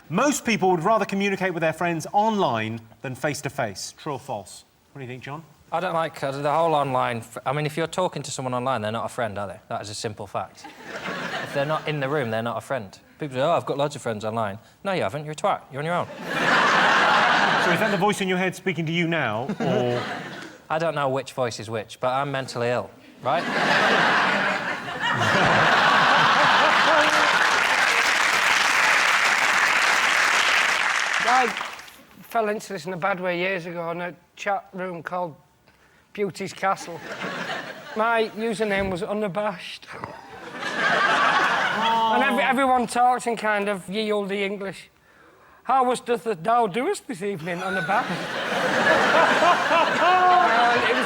Most people would rather communicate with their friends online than face-to-face. True or false? What do you think, John? I don't like the whole online... I mean, if you're talking to someone online, they're not a friend, are they? That is a simple fact. If they're not in the room, they're not a friend. People say, oh, I've got loads of friends online. No, you haven't. You're a twat. You're on your own. So is that the voice in your head speaking to you now, or...? I don't know which voice is which, but I'm mentally ill, right? I fell into this in a bad way years ago in a chat room called Beauty's Castle. My username was Unabashed. And everyone talks in kind of ye olde English. How was doth thou doest this evening, Unabashed?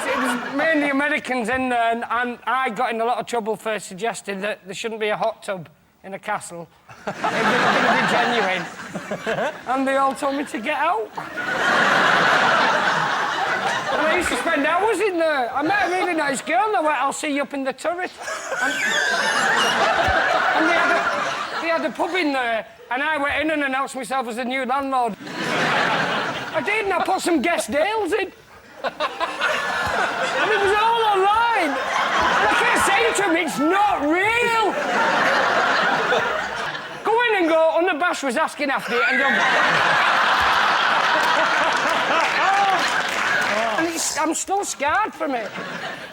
It was mainly Americans in there, and I got in a lot of trouble for suggesting that there shouldn't be a hot tub in a castle. It didn't be genuine. And they all told me to get out. And I used to spend hours in there. I met a really nice girl, and I went, I'll see you up in the turret. And they had a pub in there, and I went in and announced myself as the new landlord. I did, and I put some guest ales in. And it was all online. And I kept saying to him, it's not real. Go in and go, Unabashed was asking after you, and you'll... I'm still scarred from it.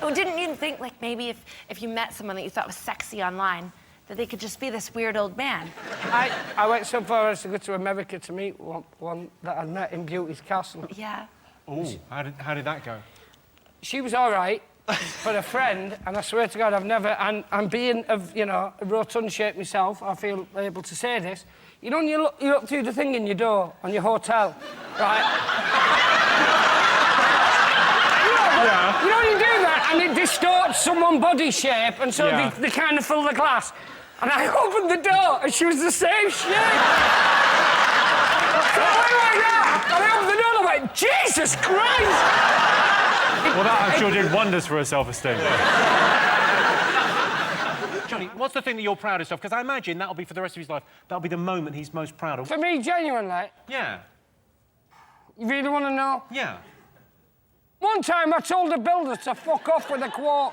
Oh, didn't you think, like, maybe if you met someone that you thought was sexy online, that they could just be this weird old man? I went so far as to go to America to meet one that I'd met in Beauty's Castle. Yeah. Oh, how did that go? She was all right for a friend, and I swear to God, I've never... And being of, you know, a rotund shape myself, I feel able to say this. You know when you look through the thing in your door on your hotel, right? Yeah. You know when you do that, and it distorts someone's body shape, and so yeah. they kind of fill the glass. And I opened the door, and she was the same shape. So I went like that, and I opened the door, and I went, Jesus Christ! Well, that I'm sure did wonders for her self-esteem. Johnny, what's the thing that you're proudest of? Because I imagine that'll be, for the rest of his life, that'll be the moment he's most proud of. For me, genuinely. Yeah. You really want to know? Yeah. One time I told a builder to fuck off with a quote.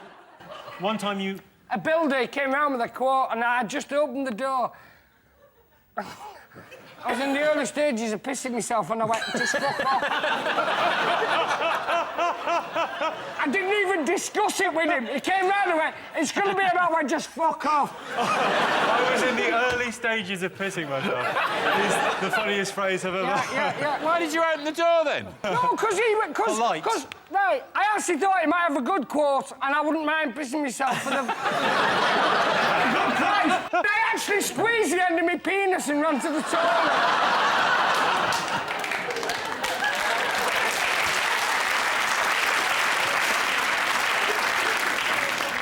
One time you... A builder came round with a quote, and I had just opened the door. I was in the early stages of pissing myself, and I went, just fuck off. I didn't even discuss it with him. He came round and went, it's going to be about when just fuck off. I was in the early stages of pissing myself. It's the funniest phrase I've ever heard. Yeah. Why did you open the door, then? No, because he went... Because, right, I actually thought he might have a good quote, and I wouldn't mind pissing myself for the... good price. I actually squeezed the end of my penis and ran to the toilet.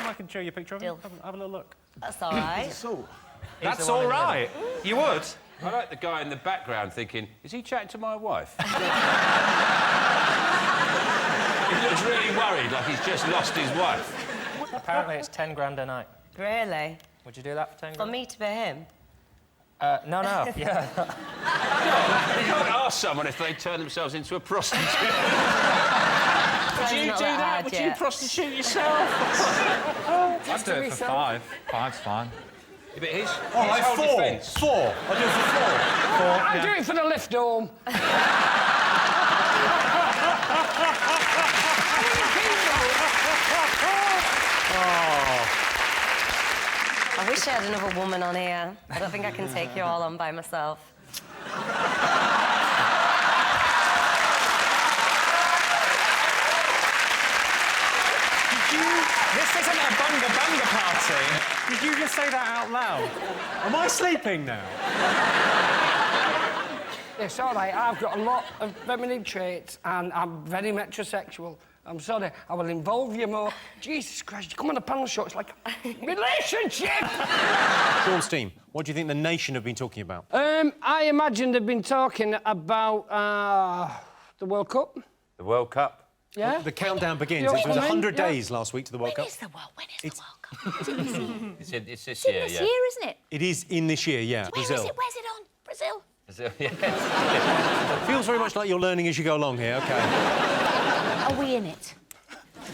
I can show you a picture of him. Have a little look. That's all right. That's all right. You would? I like the guy in the background thinking, is he chatting to my wife? He looks really worried, like he's just lost his wife. Apparently it's 10 grand a night. Really? Would you do that for 10 grand? For me to be him? No, yeah. You can't ask someone if they turn themselves into a prostitute. Would you do that? Would you prostitute yourself? I'd do it for 5. 5's fine. Yeah, but his like whole 4. defence... 4. I'll do it for 4. I'll do it for the lift home. I wish I had another woman on here. I don't think I can take you all on by myself. This isn't a bunga party. Did you just say that out loud? Am I sleeping now? It's all right, I've got a lot of feminine traits, and I'm very metrosexual. I'm sorry, I will involve you more. Jesus Christ, you come on a panel show, it's like a relationship! Sean's team, what do you think the nation have been talking about? I imagine they've been talking about the World Cup. The World Cup? Yeah? The countdown begins. Yeah, It was 100 yeah. days last week to the World Cup. When is the World Cup? It's this It's year, this yeah. year, isn't it? It is in this year, yeah. Where is Brazil. it? Where's it on? Brazil? So, yes. It feels very much like you're learning as you go along here, OK. Are we in it?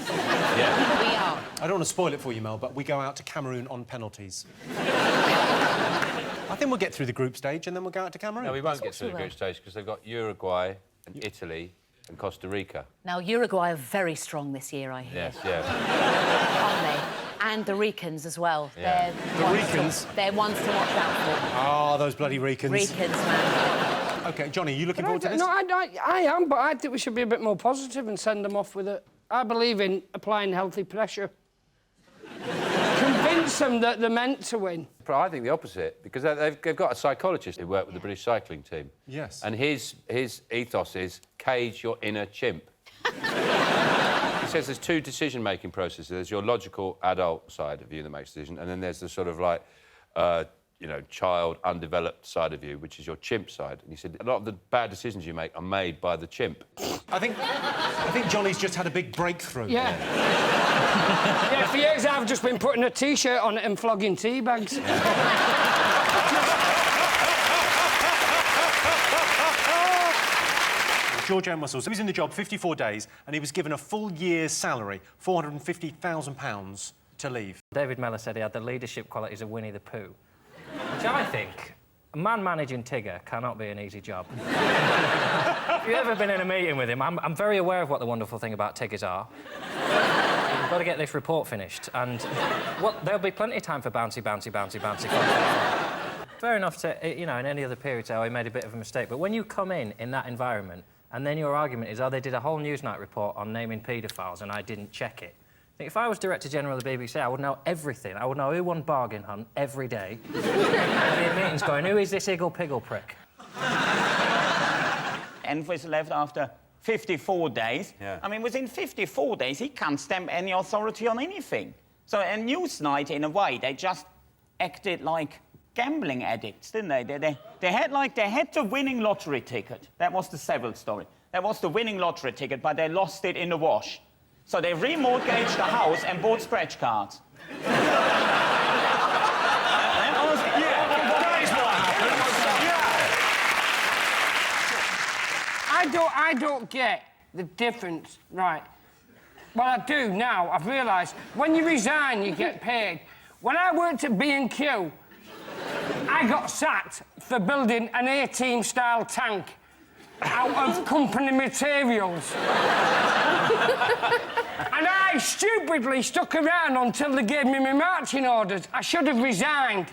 Yeah. We are. I don't want to spoil it for you, Mel, but we go out to Cameroon on penalties. I think we'll get through the group stage and then we'll go out to Cameroon. No, we won't get through the group stage because they've got Uruguay and Italy and Costa Rica. Now, Uruguay are very strong this year, I hear. Yes, yeah. Aren't they? And the Ricans as well. Yeah. They're ones to watch out for. Ah, those bloody Ricans. Ricans, man. OK, Johnny, you looking forward to this? No, I am, but I think we should be a bit more positive and send them off with it. I believe in applying healthy pressure. Convince them that they're meant to win. I think the opposite, because they've got a psychologist who worked with the British cycling team. Yes. And his ethos is cage your inner chimp. He says there's two decision-making processes. There's your logical adult side of you that makes a decision, and then there's the sort of like, you know, child, undeveloped side of you, which is your chimp side. And he said a lot of the bad decisions you make are made by the chimp. I think Johnny's just had a big breakthrough. Yeah. Yeah, for years I've just been putting a T-shirt on it and flogging tea bags. George Muscles, he was in the job 54 days and he was given a full year's salary, £450,000, to leave. David Mellor said he had the leadership qualities of Winnie the Pooh, which I think a man managing Tigger cannot be an easy job. If you've ever been in a meeting with him, I'm very aware of what the wonderful thing about Tiggers are. We've got to get this report finished, and there'll be plenty of time for bouncy. Fair enough to, you know, in any other period say, oh, he made a bit of a mistake, but when you come in that environment, and then your argument is, oh, they did a whole Newsnight report on naming paedophiles and I didn't check it. I think if I was Director General of the BBC, I would know everything. I would know who won Bargain Hunt every day. I'd be in meetings going, who is this Iggle-Piggle prick? And was left after 54 days. Yeah. I mean, within 54 days, he can't stamp any authority on anything. So, and Newsnight, in a way, they just acted like gambling addicts, didn't they? They had the winning lottery ticket. That was the Savile story. That was the winning lottery ticket, but they lost it in the wash. So they remortgaged the house and bought scratch cards. I don't get the difference, right? Well, I do now. I've realised when you resign, you get paid. When I worked at B&Q, I got sacked for building an A-team style tank out of company materials. And I stupidly stuck around until they gave me my marching orders. I should have resigned.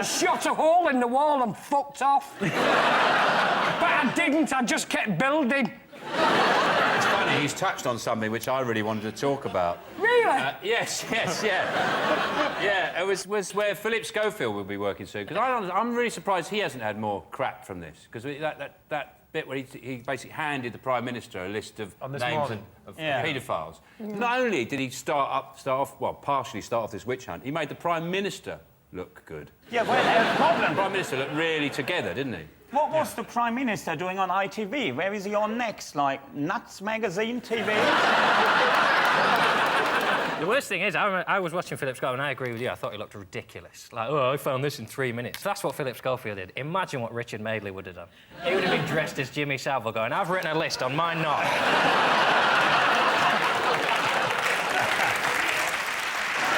Shot a hole in the wall and fucked off. But I didn't, I just kept building. It's funny, he's touched on something which I really wanted to talk about. Really? Yes, yeah. Yeah, it was where Philip Schofield will be working soon, because I'm really surprised he hasn't had more crap from this, because that bit where he basically handed the Prime Minister a list of names of paedophiles. Not only did he partially start off this witch hunt, he made the Prime Minister look good. Yeah, well, the problem... The Prime Minister looked really together, didn't he? What was the Prime Minister doing on ITV? Where is he on next? Like, Nuts Magazine TV? The worst thing is, I was watching Philip Schofield, and I agree with you, I thought he looked ridiculous. Like, oh, I found this in 3 minutes. That's what Philip Schofield did. Imagine what Richard Madeley would have done. He would have been dressed as Jimmy Savile going, I've written a list on my knob.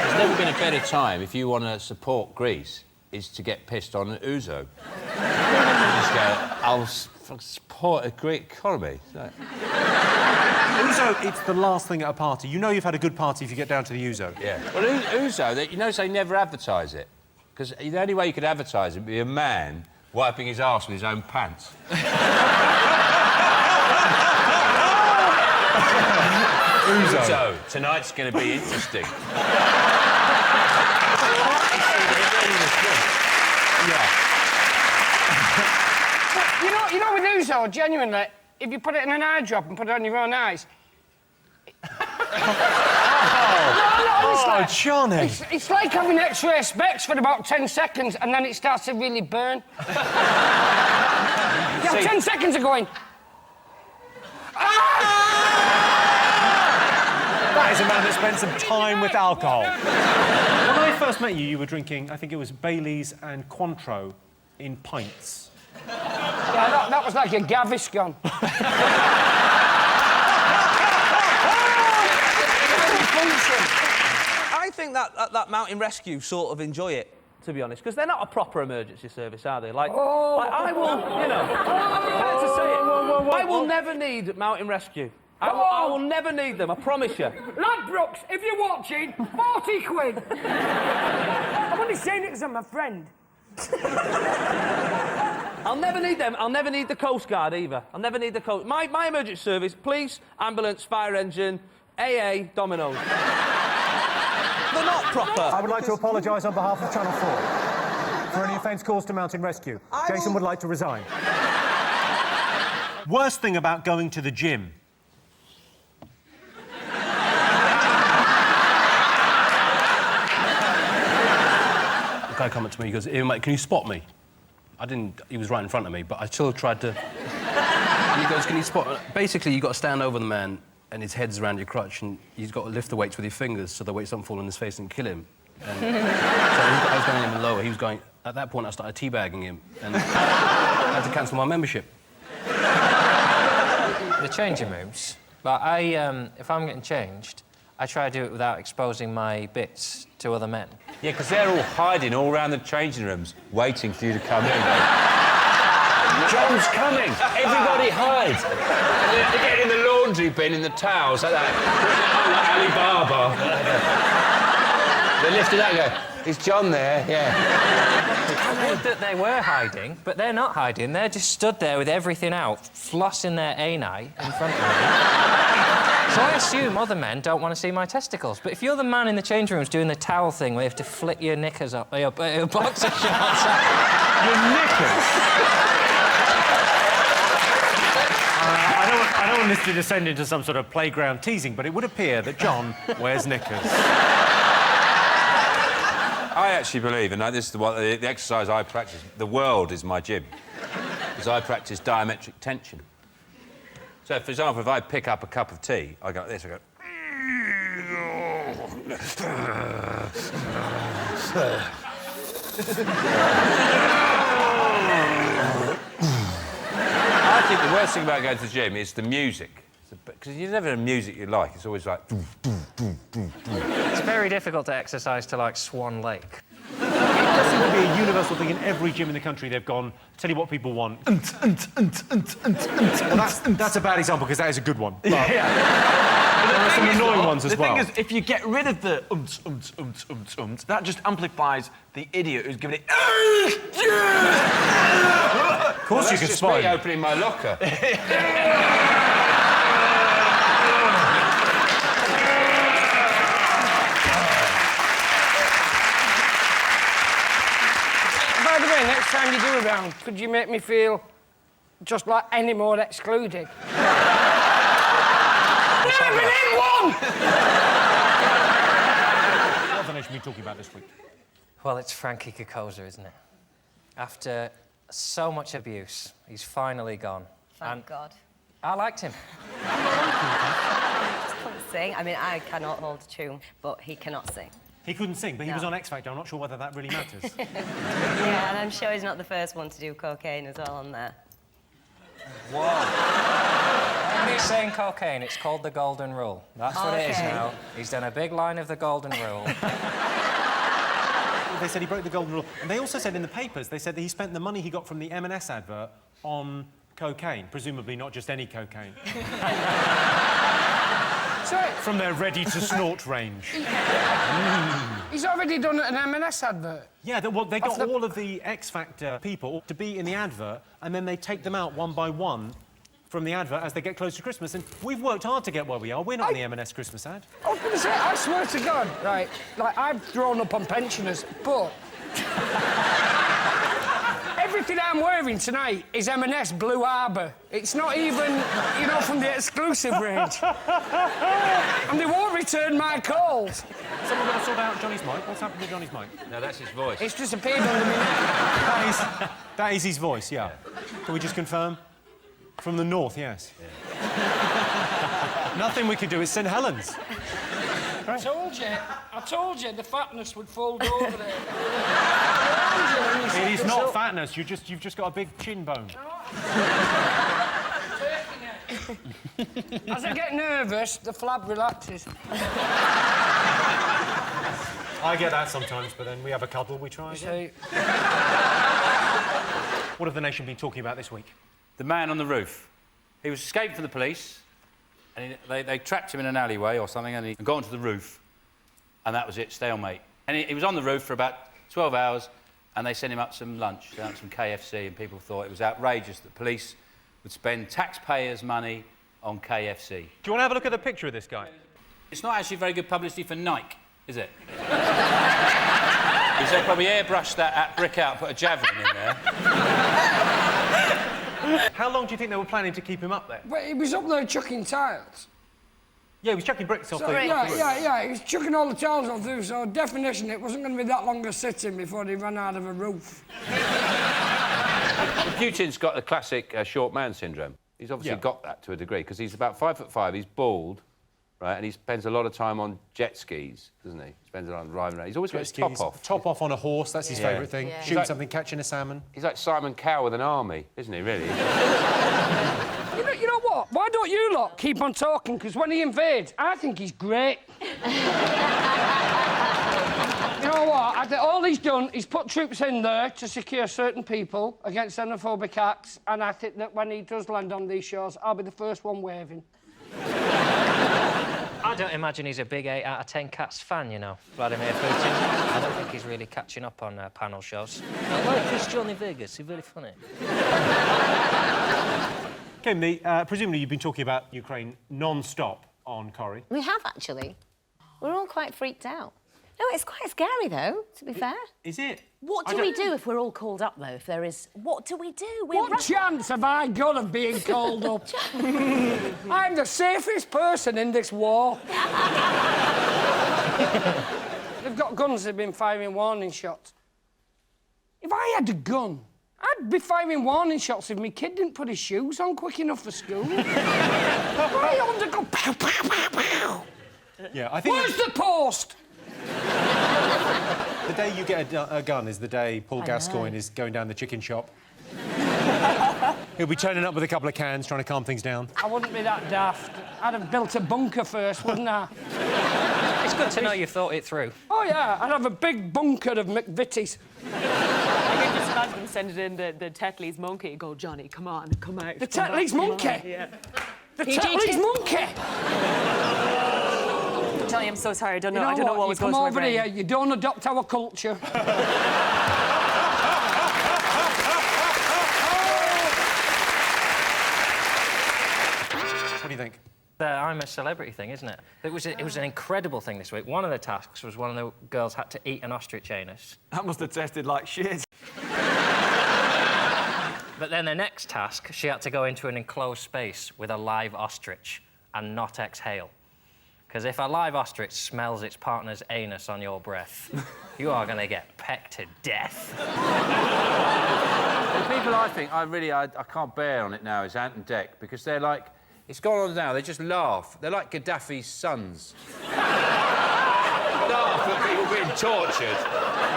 There's never been a better time, if you want to support Greece, is to get pissed on an ouzo. Just go, I'll support a Greek economy. Ouzo, it's the last thing at a party. You know you've had a good party if you get down to the ouzo. Yeah. Well, ouzo, you notice they never advertise it. Because the only way you could advertise it would be a man wiping his arse with his own pants. Ouzo. Tonight's going to be interesting. You know with Ouzo, genuinely, if you put it in an eye drop and put it on your own eyes... Oh, Johnny! It's like having X-ray specs for about 10 seconds and then it starts to really burn. You have 10 seconds of going... That is a man that spent some time with alcohol. When I first met you, you were drinking, I think it was Baileys and Cointreau in pints. Yeah, that was like a Gaviscon. I think that mountain rescue sort of enjoy it, to be honest, because they're not a proper emergency service, are they? Like, like I will, you know, to say it, I will never need mountain rescue. I will never need them, I promise you. Ladbrokes, if you're watching, 40 quid. I'm only saying it because I'm a friend. I'll never need them. I'll never need the Coast Guard either. I'll never need the Coast... My emergency service, police, ambulance, fire engine, AA, Domino's. They're not proper. I would like to apologise on behalf of Channel 4 for any offence caused to Mountain Rescue. Jason would like to resign. Worst thing about going to the gym? The guy come up to me, he goes, "Hey, mate, can you spot me?" I didn't... He was right in front of me, but I still tried to... And he goes, "Can you spot..." Basically, you've got to stand over the man and his head's around your crutch and you've got to lift the weights with your fingers so the weights don't fall on his face and kill him. And so I was going even lower. He was going... At that point, I started teabagging him and I had to cancel my membership. The changing rooms. But if I'm getting changed, I try to do it without exposing my bits to other men. Yeah, because they're all hiding all around the changing rooms, waiting for you to come in. John's coming! Everybody hide! They're getting in the laundry bin in the towels, like that. Like Alibaba. They lifted out and go, "Is John there?" Yeah. I heard that they were hiding, but they're not hiding. They're just stood there with everything out, flossing their ani in front of me. So I assume other men don't want to see my testicles. But if you're the man in the change rooms doing the towel thing where you have to flick your knickers up, your boxer shorts up... Your knickers? I don't want this to descend into some sort of playground teasing, but it would appear that John wears knickers. I actually believe, and this is the exercise I practice, the world is my gym. Because I practice diametric tension. So, for example, if I pick up a cup of tea, I go like this, I go... I think the worst thing about going to the gym is the music. Because you never have music you like, it's always like... It's very difficult to exercise to, like, Swan Lake. It does seem to be a universal thing in every gym in the country. They've gone, tell you what people want. Well, that's a bad example, because that is a good one. But there are some annoying ones as well. The thing is, if you get rid of the that just amplifies the idiot who's giving it... Of course you can spy. That's just me opening my locker. By the way, next time you do a round, could you make me feel just like any more excluded? Never in one! What have I been talking about this week? Well, it's Frankie Kokoza, isn't it? After so much abuse, he's finally gone. Thank God. I liked him. He couldn't sing. I mean, I cannot hold a tune, but he cannot sing. He couldn't sing, but he was on X Factor. I'm not sure whether that really matters. Yeah, and I'm sure he's not the first one to do cocaine as well on there. Whoa. When he's saying cocaine, it's called the Golden Rule. That's what it is now. He's done a big line of the Golden Rule. They said he broke the Golden Rule. And they also said in the papers, they said that he spent the money he got from the M&S advert on cocaine. Presumably not just any cocaine. Sorry. From their ready-to-snort range. He's already done an M&S advert. Yeah, well, they got all of the X Factor people to be in the advert, and then they take them out one by one from the advert as they get close to Christmas. And we've worked hard to get where we are. We're not in the M&S Christmas ad. I was going to say, I swear to God, right, like, I've thrown up on pensioners, but... everything I'm wearing tonight is M&S Blue Harbour. It's not even, you know, from the exclusive range. And they won't return my calls. Someone going to sort out Johnny's mic? What's happened to Johnny's mic? No, that's his voice. It's just appeared under me. That is his voice, yeah. Can we just confirm? From the north, yes. Yeah. Nothing we could do. It's St Helens. I told you the fatness would fold over there. It is not fatness. You've just got a big chin bone. As I get nervous, the flab relaxes. I get that sometimes, but then we have a cuddle, we try again. What have the nation been talking about this week? The man on the roof. He was escaped from the police, and they trapped him in an alleyway or something, and he got onto the roof, and that was it, stalemate. And he was on the roof for about 12 hours, and they sent him up some lunch, some KFC, and people thought it was outrageous that police would spend taxpayers' money on KFC. Do you want to have a look at the picture of this guy? It's not actually very good publicity for Nike, is it? Because they probably airbrushed that brick out and put a javelin in there. How long do you think they were planning to keep him up there? But he was up there chucking tiles. Yeah, he was chucking bricks off the roof. Yeah, he was chucking all the tiles off the roof, so definition, it wasn't going to be that long a sitting before he ran out of a roof. Putin's got the classic short man syndrome. He's obviously got that to a degree, because he's about 5'5", he's bald, right, and he spends a lot of time on jet skis, doesn't he? Spends a lot on driving around. He's always got his top off. Top off on a horse, that's his favourite thing. Yeah. Shooting something, catching a salmon. He's like Simon Cowell with an army, isn't he, really? You know what? Why don't you lot keep on talking? Because when he invades, I think he's great. You know what? I think all he's done is put troops in there to secure certain people against xenophobic acts, and I think that when he does land on these shores, I'll be the first one waving. I don't imagine he's a big 8 out of 10 Cats fan, you know, Vladimir Putin. I don't think he's really catching up on panel shows. I like this Johnny Vegas, he's very funny. Kim, presumably you've been talking about Ukraine non-stop on Corrie. We have, actually. We're all quite freaked out. No, it's quite scary, though, to be fair. Is it? What do we do if we're all called up, though, if there is... What do we do? What chance have I got of being called up? I'm the safest person in this war. They've got guns, they've been firing warning shots. If I had a gun, I'd be firing warning shots if my kid didn't put his shoes on quick enough for school. Why don't they go pow, pow, pow, pow? Yeah, I think... Where's the post? The day you get a gun is the day Paul Gascoigne is going down the chicken shop. He'll be turning up with a couple of cans, trying to calm things down. I wouldn't be that daft. I'd have built a bunker first, wouldn't I? It's good to know you've thought it through. Oh, yeah, I'd have a big bunker of McVitie's. I can just imagine sending in the Tetley's monkey. Go, Johnny, come on, come out. The Tetley's monkey? Yeah. The Tetley's monkey? Johnny, I'm so sorry. I don't know what was going to my over brain. here, you don't adopt our culture. What do you think? The I'm a celebrity thing, isn't it? It was an incredible thing this week. One of the tasks was one of the girls had to eat an ostrich anus. That must have tasted like shit. But then the next task, she had to go into an enclosed space with a live ostrich and not exhale. Because if a live ostrich smells its partner's anus on your breath, you are going to get pecked to death. The people I think I can't bear on it now is Ant and Dec, because they're like... It's gone on now, they just laugh. They're like Gaddafi's sons. Laugh at people being tortured.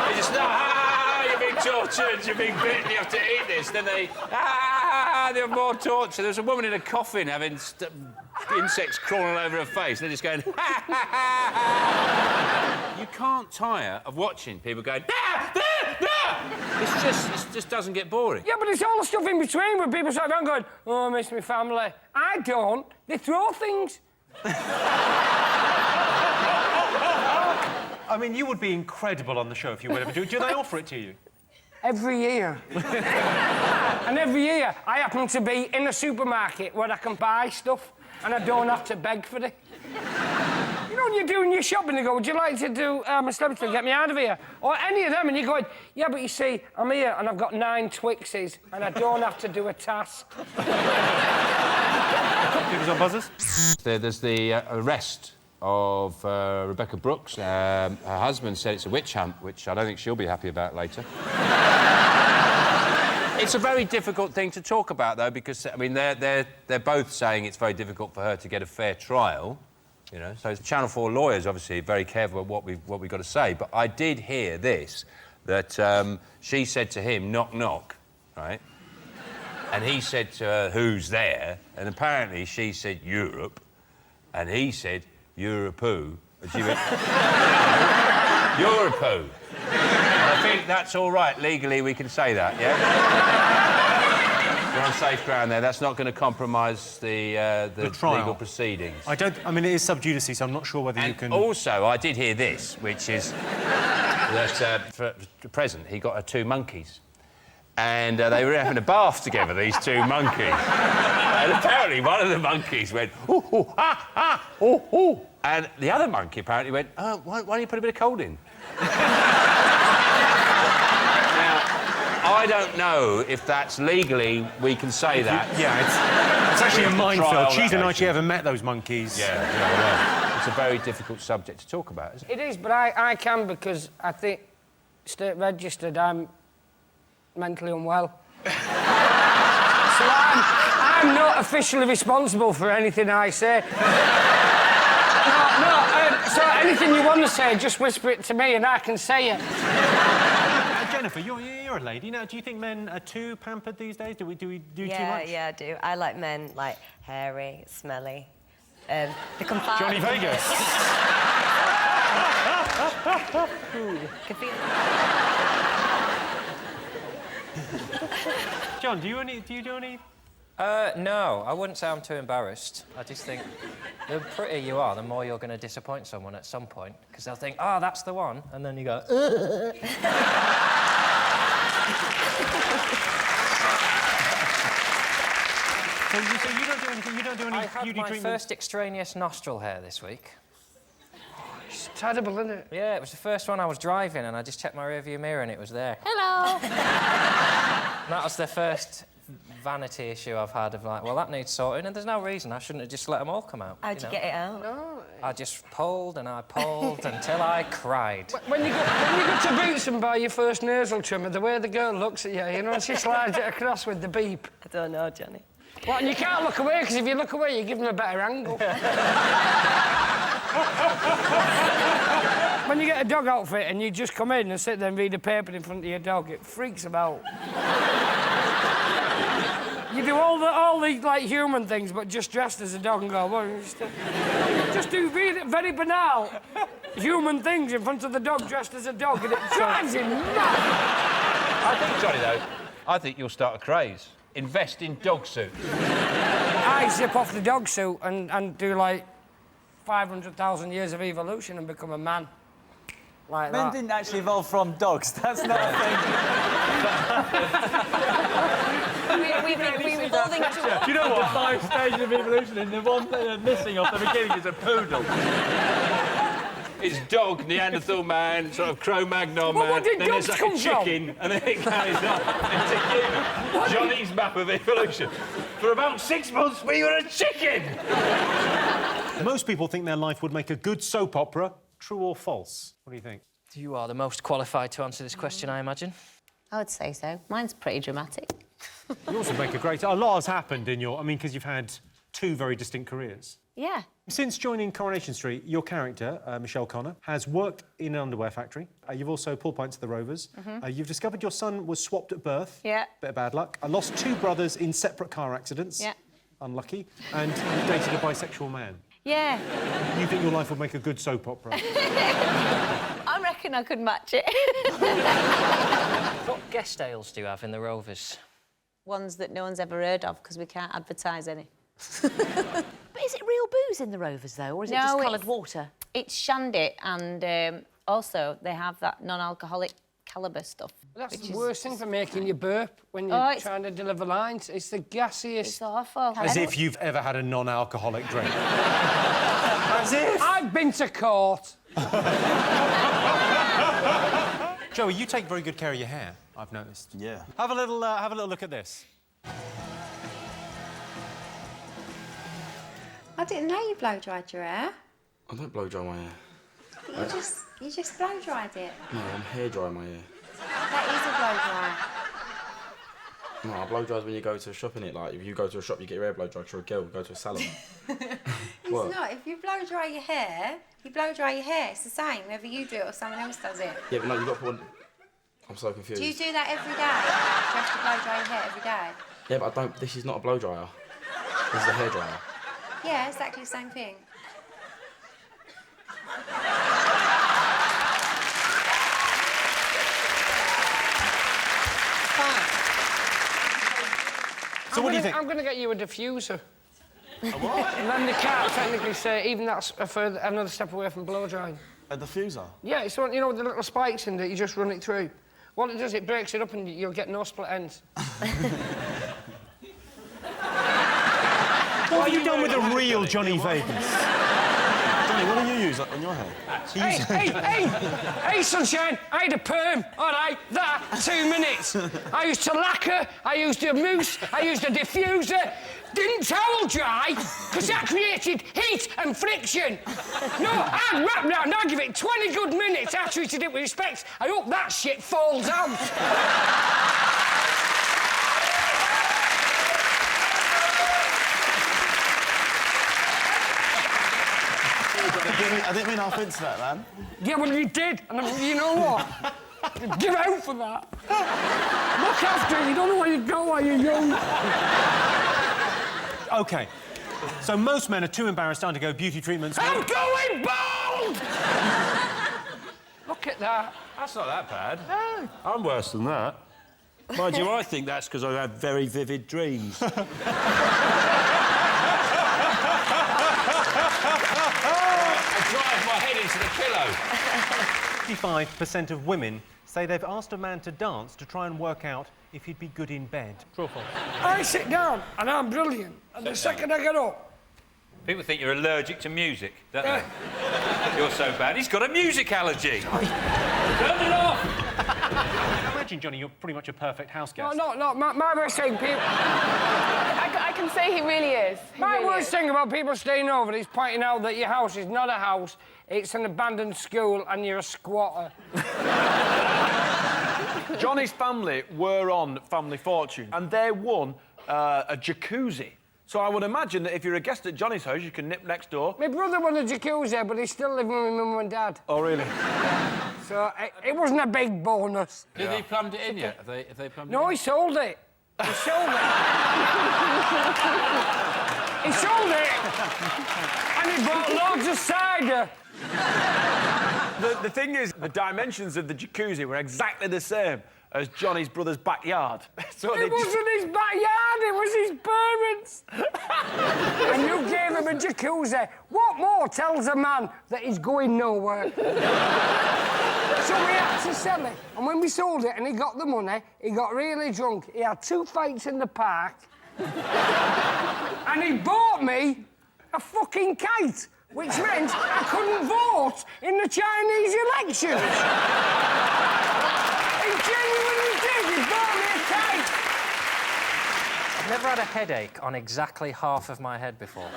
They just laugh, you're being tortured, you're being bitten, you have to eat this. Then they have more torture. There's a woman in a coffin having insects crawling all over her face. They're just going, You can't tire of watching people going, It just doesn't get boring. Yeah, but it's all the stuff in between where people sit down going, oh, I miss my family. I don't. They throw things. I mean, you would be incredible on the show if you would ever do it. Do they offer it to you? Every year. And every year, I happen to be in a supermarket where I can buy stuff and I don't have to beg for it. You know, when you're doing your shopping, they go, would you like to do a celebrity to get me out of here? Or any of them, and you're going, yeah, but you see, I'm here and I've got 9 Twixes and I don't have to do a task. Fingers on buzzers. There's the arrest of Rebecca Brooks. Her husband said it's a witch hunt, which I don't think she'll be happy about later. It's a very difficult thing to talk about, though, because, I mean, they're both saying it's very difficult for her to get a fair trial. You know, so Channel 4 lawyers obviously very careful about what we've got to say. But I did hear this, that she said to him, knock, knock, right? And he said to her, who's there? And apparently she said, Europe. And he said, Europe-oo. And she went, Europe-oo. I think that's all right. Legally, we can say that, yeah? We're on safe ground there. That's not going to compromise the legal proceedings. I mean, it is sub judice, so I'm not sure whether you can... Also, I did hear this, which is that for the present, he got her 2 monkeys. And they were having a bath together, these 2 monkeys. And apparently one of the monkeys went, ooh, ooh, ah, ah, ooh, ooh. And the other monkey apparently went, oh, why don't you put a bit of cold in? I don't know if that's legally we can say that. Yeah, it's actually a minefield. She's denied she ever met those monkeys. Yeah. It's a very difficult subject to talk about, isn't it? It is, but I can because I think, state registered, I'm mentally unwell. So I'm not officially responsible for anything I say. So anything you want to say, just whisper it to me and I can say it. Jennifer, you're a lady. Now, do you think men are too pampered these days? Do we do too much? Yeah, I do. I like men, like, hairy, smelly. They can fight. Johnny Vegas. Can feel... John, do you do any? No, I wouldn't say I'm too embarrassed. I just think the prettier you are, the more you're going to disappoint someone at some point, because they'll think, oh, that's the one, and then you go, So you don't do anything, you don't do any I had beauty my treatment? first extraneous nostril hair this week. It's terrible, isn't it? Yeah, it was the first one. I was driving and I just checked my rearview mirror and it was there. Hello. That was the first vanity issue I've had of like, well, that needs sorting, and there's no reason I shouldn't have just let them all come out. How'd you get it out? No. I just pulled and I pulled until I cried. When you go to Boots and buy your first nasal trimmer, the way the girl looks at you, you know, she slides it across with the beep. I don't know, Johnny. Well, and you can't look away, because if you look away, you give them a better angle. When you get a dog outfit and you just come in and sit there and read a paper in front of your dog, it freaks them out. You do all the like human things, but just dressed as a dog and go, well, just do really very banal human things in front of the dog dressed as a dog, and it drives him mad. I think, Johnny, though, I think you'll start a craze. Invest in dog suits. I zip off the dog suit and do, like, 500,000 years of evolution and become a man. Like Men that. didn't actually evolve from dogs. That's not a thing. We're evolving into... Do you know what? 5 stages of evolution, and the one thing they're missing off the beginning is a poodle. It's dog, Neanderthal man, sort of Cro-Magnon man. Where did then dogs there's like come a chicken, and then it carries on into you. Johnny's map of evolution. For about 6 months, we were a chicken! Most people think their life would make a good soap opera. True or false? What do you think? You are the most qualified to answer this question, I imagine. I would say so. Mine's pretty dramatic. You also make a great... A lot has happened in your... I mean, because you've had 2 very distinct careers. Yeah. Since joining Coronation Street, your character, Michelle Connor, has worked in an underwear factory. You've also pulled pints at the Rovers. You've discovered your son was swapped at birth. Yeah. Bit of bad luck. I lost 2 brothers in separate car accidents. Yeah. Unlucky. And you dated a bisexual man. Yeah. You think your life would make a good soap opera? I reckon I could match it. What guest ales do you have in the Rovers? Ones that no one's ever heard of, because we can't advertise any. But is it real booze in the Rovers, though, or is it just coloured water? It's shandy, and also they have that non-alcoholic calibre stuff. That's the worst thing for making you burp when you're trying to deliver lines. It's the gassiest... It's awful. As if you've ever had a non-alcoholic drink. As if! I've been to court. Joey, you take very good care of your hair, I've noticed. Yeah. Have a little look at this. I didn't know you blow-dried your hair. I don't blow-dry my hair. You just blow-dried it. No, I'm hair-dry my hair. That is a blow-dry. No, a blow dry's when you go to a shop, innit? Like, if you go to a shop, you get your hair blow dried. If you're a girl, you go to a salon. It's What? not. If you blow dry your hair, you blow dry your hair. It's the same, whether you do it or someone else does it. Yeah, but no, you got to put on... I'm so confused. Do you do that every day? Do you have to blow dry your hair every day? Yeah, but I don't... This is not a blow dryer. This is a hair dryer. Yeah, exactly the same thing. So what do you think? I'm going to get you a diffuser. A what? And then they can't technically say even that's another step away from blow drying. A diffuser? Yeah, it's one, you know, with the little spikes in it, you just run it through. What it does, it breaks it up and you'll get no split ends. What have you done with a real Johnny Vegas? Johnny, what do you use on your hair? Hey, sunshine, I had a perm, all right, that, 2 minutes. I used to lacquer, I used a mousse, I used a diffuser. Didn't towel dry, because that created heat and friction. No, I'd wrap round, I'd give it 20 good minutes. I treated it with respect. I hope that shit falls out. I didn't mean no offence to that, man. Yeah, well, you did, and you know what? Give out for that. Look after it, you don't know where you go while you're young. OK. So most men are too embarrassed to undergo beauty treatments. I'm going bald! Look at that. That's not that bad. No. I'm worse than that. Mind you, I think that's because I have very vivid dreams. I drive my head into the pillow. 55% of women say they've asked a man to dance to try and work out if he'd be good in bed. True or false? I sit down, and I'm brilliant. And the second I get up... People think you're allergic to music, don't they? You're so bad. He's got a music allergy. Turn it off! Imagine, Johnny, you're pretty much a perfect house guest. No. My worst thing, people... I can say he really is. My worst thing about people staying over is pointing out that your house is not a house, it's an abandoned school, and you're a squatter. Johnny's family were on Family Fortune, and they won a jacuzzi. So I would imagine that if you're a guest at Johnny's house, you can nip next door. My brother won a jacuzzi, but he's still living with my mum and dad. Oh, really? So it wasn't a big bonus. Have they plumbed it in yet? Have they plumbed it in? No, he sold it. He sold it. He sold it. And he bought loads of cider. The thing is, the dimensions of the jacuzzi were exactly the same as Johnny's brother's backyard. So it wasn't his backyard, it was his parents. And you gave him a jacuzzi. What more tells a man that he's going nowhere? So we had to sell it. And when we sold it and he got the money, he got really drunk. He had 2 fights in the park. And he bought me a fucking kite, which meant I couldn't vote in the Chinese elections. He genuinely did. He bought me a kite. I've never had a headache on exactly half of my head before.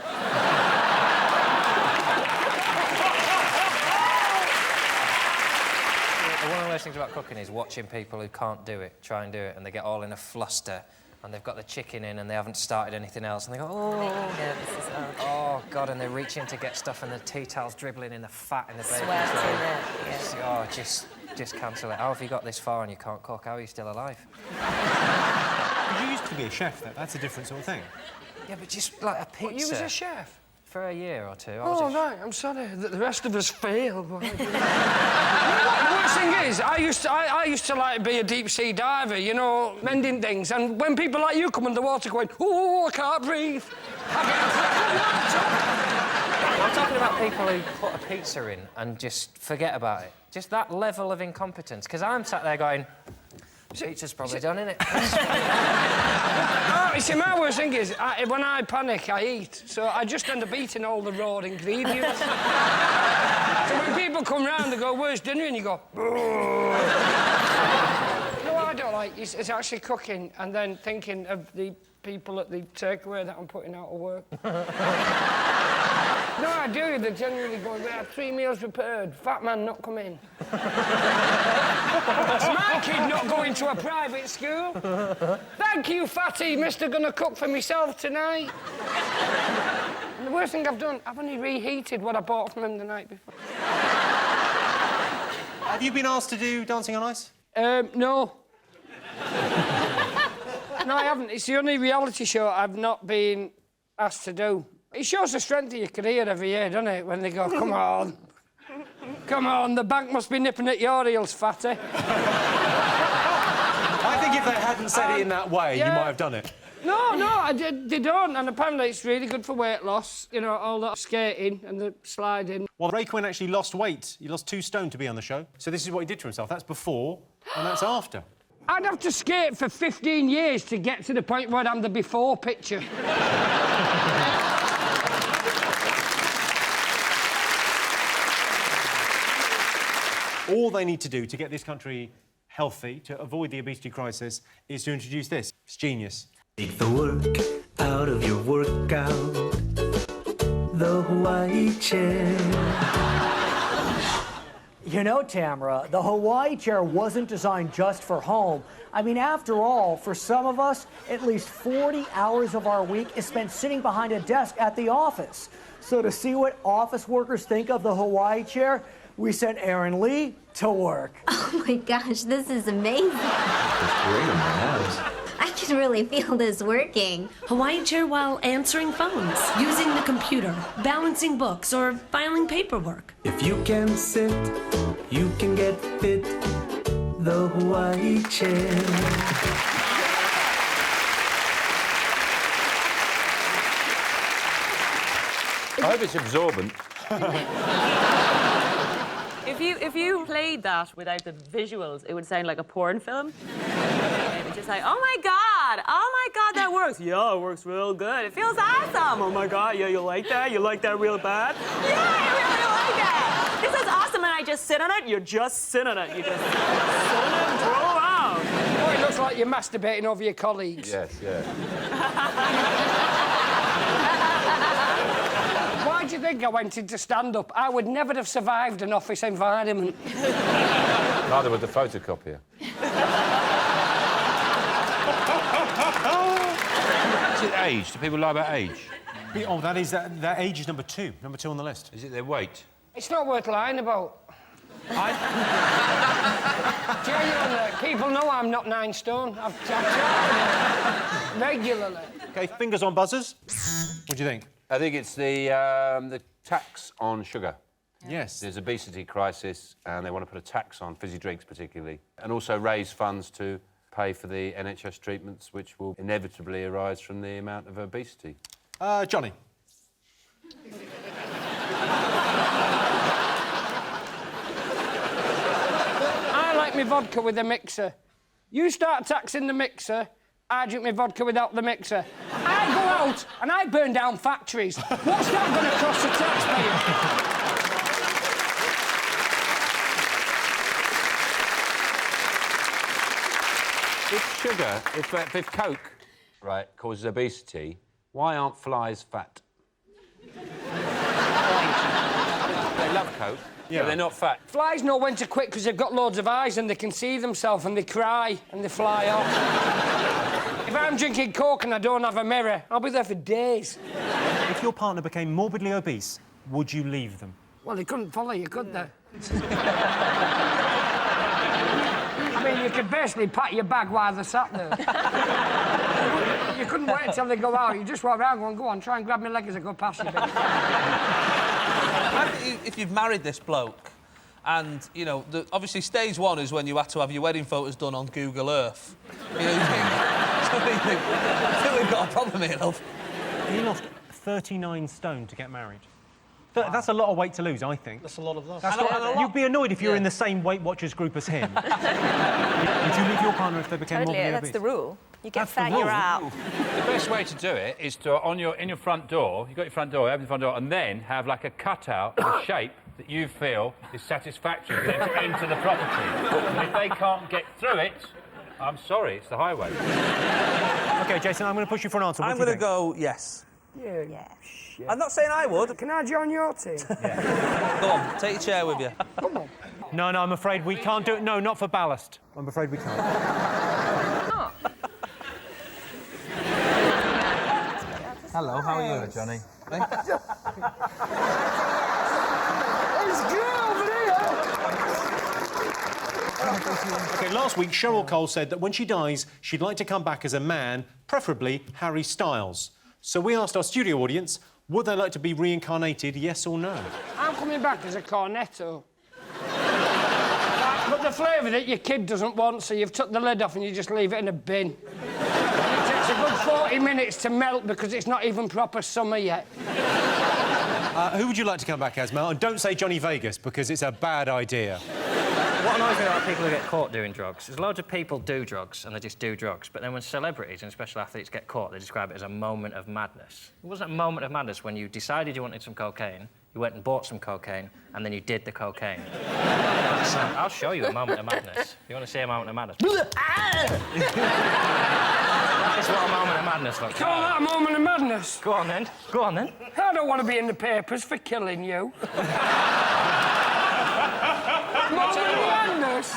One of the worst things about cooking is watching people who can't do it, try and do it, and they get all in a fluster, and they've got the chicken in and they haven't started anything else, and they go, oh, God, and they reach in to get stuff, and the tea towel's dribbling in the fat in the bacon tray. Oh, just cancel it. How have you got this far and you can't cook? How are you still alive? You used to be a chef, though. That's a different sort of thing. Yeah, but just like a pizza. What, you was a chef? For a year or two. Oh, right, I'm sorry that the rest of us failed. The worst thing is, I used to like be a deep-sea diver, you know, mending things, and when people like you come underwater going, oh, I can't breathe, I'm talking about people who put a pizza in and just forget about it. Just that level of incompetence, because I'm sat there going, pizza's probably done, innit? You see, my worst thing is, when I panic, I eat. So I just end up eating all the raw ingredients. So when people come round, they go, where's dinner? And you go, no, I don't like. It's actually cooking and then thinking of the people at the takeaway that I'm putting out of work. No, I do. They genuinely go, we have 3 meals prepared. Fat man not come in. It's my kid not going to a private school. Thank you, fatty. Mr. Gonna cook for myself tonight. And the worst thing I've done, I've only reheated what I bought from him the night before. Have you been asked to do Dancing on Ice? No. No, I haven't. It's the only reality show I've not been asked to do. It shows the strength of your career every year, doesn't it? When they go, come on. Come on, the bank must be nipping at your heels, fatty. I think if they hadn't said it in that way, you might have done it. No, they don't, and apparently it's really good for weight loss, you know, all that skating and the sliding. Well, Ray Quinn actually lost weight. He lost 2 stone to be on the show. So this is what he did to himself. That's before, and that's after. I'd have to skate for 15 years to get to the point where I'm the before picture. All they need to do to get this country healthy, to avoid the obesity crisis, is to introduce this. It's genius. Take the work out of your workout. The Hawaii chair. You know, Tamara, the Hawaii chair wasn't designed just for home. I mean, after all, for some of us, at least 40 hours of our week is spent sitting behind a desk at the office. So to see what office workers think of the Hawaii chair, we sent Aaron Lee to work. Oh my gosh, this is amazing. It's great in my house. I can really feel this working. Hawaii chair while answering phones, using the computer, balancing books, or filing paperwork. If you can sit, you can get fit. The Hawaii chair. I hope it's absorbent. If you played that without the visuals, it would sound like a porn film. It would just like, oh my god, that works. Yeah, it works real good. It feels awesome. Oh my god, yeah, you like that? You like that real bad? Yeah, I really like that. This is awesome, and I just sit on it. You just sit on it. You just sit on it and twirl around. Oh, it looks like you're masturbating over your colleagues. Yes, yeah. Why do you think I went into stand-up? I would never have survived an office environment. Neither would the photocopier. Is it age? Do people lie about age? Oh, that age is number 2. Number 2 on the list. Is it their weight? It's not worth lying about. Genuinely, people know I'm not 9 stone. I've tried regularly. OK, fingers on buzzers. What do you think? I think it's the tax on sugar. Yes. There's obesity crisis, and they want to put a tax on fizzy drinks particularly, and also raise funds to pay for the NHS treatments, which will inevitably arise from the amount of obesity. Johnny. I like my vodka with a mixer. You start taxing the mixer, I drink my vodka without the mixer. I go out and I burn down factories. What's that going to cost the taxpayer? If sugar, if Coke, right, causes obesity, why aren't flies fat? They love Coke, but they're not fat. Flies know when to quit because they've got loads of eyes and they can see themselves and they cry and they fly off. If I'm drinking Coke and I don't have a mirror, I'll be there for days. If your partner became morbidly obese, would you leave them? Well, they couldn't follow you, could they? I mean, you could basically pack your bag while they're sat there. You couldn't wait until they go out. You just walk around going, go on, try and grab my leg as I go past you. I think if you've married this bloke, and, you know, obviously stage 1 is when you had to have your wedding photos done on Google Earth. You know, I think we've got a problem here, love. He lost 39 stone to get married. That's a lot of weight to lose, I think. That's a lot of love. You'd be annoyed if you were in the same Weight Watchers group as him. Would you leave your partner if they became morbidly obese? That's the rule. You get fat, you're out. The best way to do it is to, in your front door, you've got your front door, open the front door, and then have, like, a cutout of a shape that you feel is satisfactory for them to enter the property. And if they can't get through it, I'm sorry, it's the highway. OK, Jason, I'm going to push you for an answer. What I'm do you going to think? go yes. Yeah. I'm not saying I would. Can I join your team? Go on, take your chair with you. Come on. No, I'm afraid we can't do it. No, not for ballast. I'm afraid we can't. Hello, how are you, Johnny? OK, last week, Cheryl Cole said that when she dies, she'd like to come back as a man, preferably Harry Styles. So we asked our studio audience, would they like to be reincarnated, yes or no? I'm coming back as a cornetto. But the flavour that your kid doesn't want, so you've took the lid off and you just leave it in a bin. It takes a good 40 minutes to melt because it's not even proper summer yet. Who would you like to come back as, Mel? And don't say Johnny Vegas, because it's a bad idea. What annoys me about people who get caught doing drugs is loads of people do drugs and they just do drugs, but then when celebrities and special athletes get caught, they describe it as a moment of madness. It wasn't a moment of madness when you decided you wanted some cocaine, you went and bought some cocaine, and then you did the cocaine. I'll show you a moment of madness. If you want to see a moment of madness. That is what a moment of madness looks like. Call that a moment of madness? Go on, then. Go on, then. I don't want to be in the papers for killing you. Moment of madness?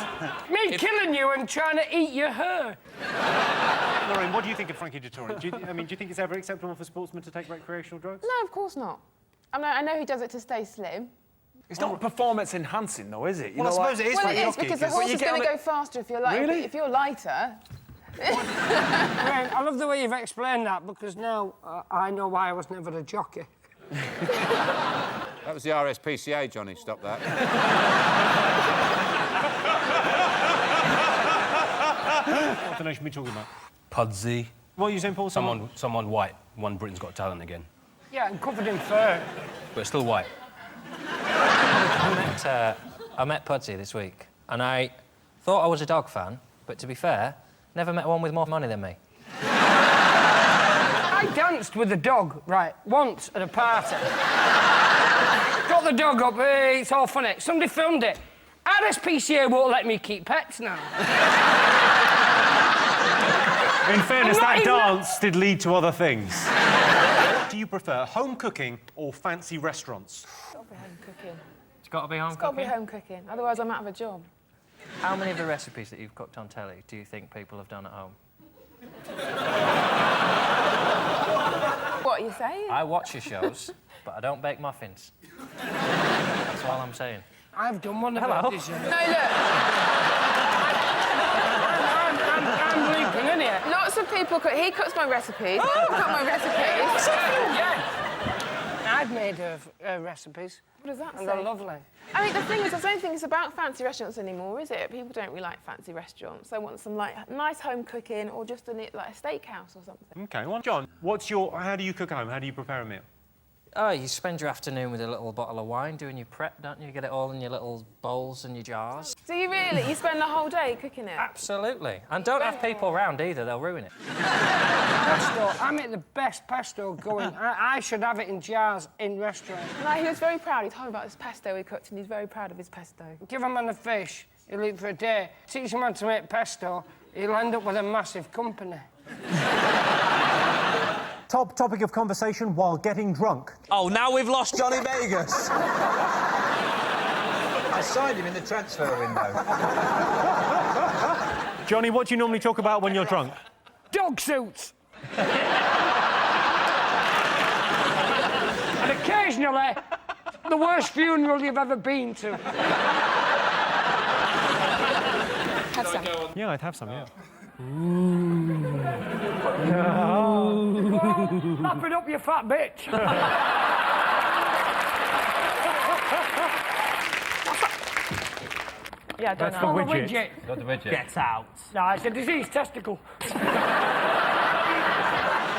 Me killing you and trying to eat your hair. Lorraine, what do you think of Frankie Dettori? Do you think it's ever acceptable for sportsmen to take recreational drugs? No, of course not. I know he does it to stay slim. It's not performance enhancing, though, is it? Well, I suppose it is for a Well, it is, jockey, because the horse is going to go faster if you're lighter. Really? If you're lighter... I love the way you've explained that, because now I know why I was never a jockey. That was the RSPCA, Johnny. Stop that. What the nation be talking about? Pudsey. What are you saying, Paul? Someone white won Britain's Got Talent again. Yeah, and covered in fur. But still white. I met Pudsey this week, and I thought I was a dog fan, but to be fair, never met one with more money than me. I danced with a dog, right, once at a party. Got the dog up, hey, it's all funny. Somebody filmed it. RSPCA won't let me keep pets now. In fairness, that dance did lead to other things. What do you prefer, home cooking or fancy restaurants? It's got to be home cooking. It's got to be home It's got to be cooking? home cooking, otherwise I'm out of a job. How many of the recipes that you've cooked on telly do you think people have done at home? What are you saying? I watch your shows, but I don't bake muffins. That's all I'm saying. I've done one of Hello. those. No, look. I'm leaping, isn't it? Lots of people cook. He cooks my recipes. I cook my recipes. Yeah. I've made recipes. What does that And say? they're lovely. I mean, the thing is, I don't think it's about fancy restaurants anymore, is it? People don't really like fancy restaurants. They want some, like, nice home cooking or just like a steakhouse or something. OK, well, John, how do you cook at home? How do you prepare a meal? Oh, you spend your afternoon with a little bottle of wine doing your prep, don't you? You get it all in your little bowls and your jars. Do you really? You spend the whole day cooking it? Absolutely. And don't have people around either, they'll ruin it. Pesto. I make the best pesto going. I should have it in jars in restaurants. No, he was very proud. He told me about his pesto he cooked, and he's very proud of his pesto. Give a man a fish, he'll eat for a day. Teach a man to make pesto, he'll end up with a massive company. Top topic of conversation while getting drunk. Oh, now we've lost Johnny Vegas. I signed him in the transfer window. Johnny, what do you normally talk about when you're drunk? Dog suits. And occasionally, the worst funeral you've ever been to. Have some. Yeah, I'd have some, yeah. Wrap it up, you fat bitch. Yeah, I don't That's know. the Oh, widget. Got the widget. Get out. No, it's a diseased testicle.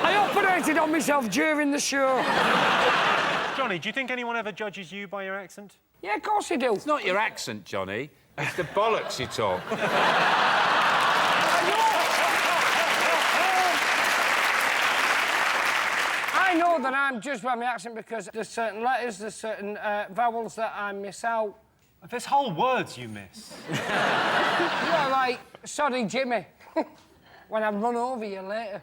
I operated on myself during the show. Johnny, do you think anyone ever judges you by your accent? Yeah, of course you do. It's not your accent, Johnny. It's the bollocks you talk. I know that I'm judged by my accent because there's certain letters, there's certain vowels that I miss out. There's whole words you miss. You know, like, sorry, Jimmy. when I run over you later.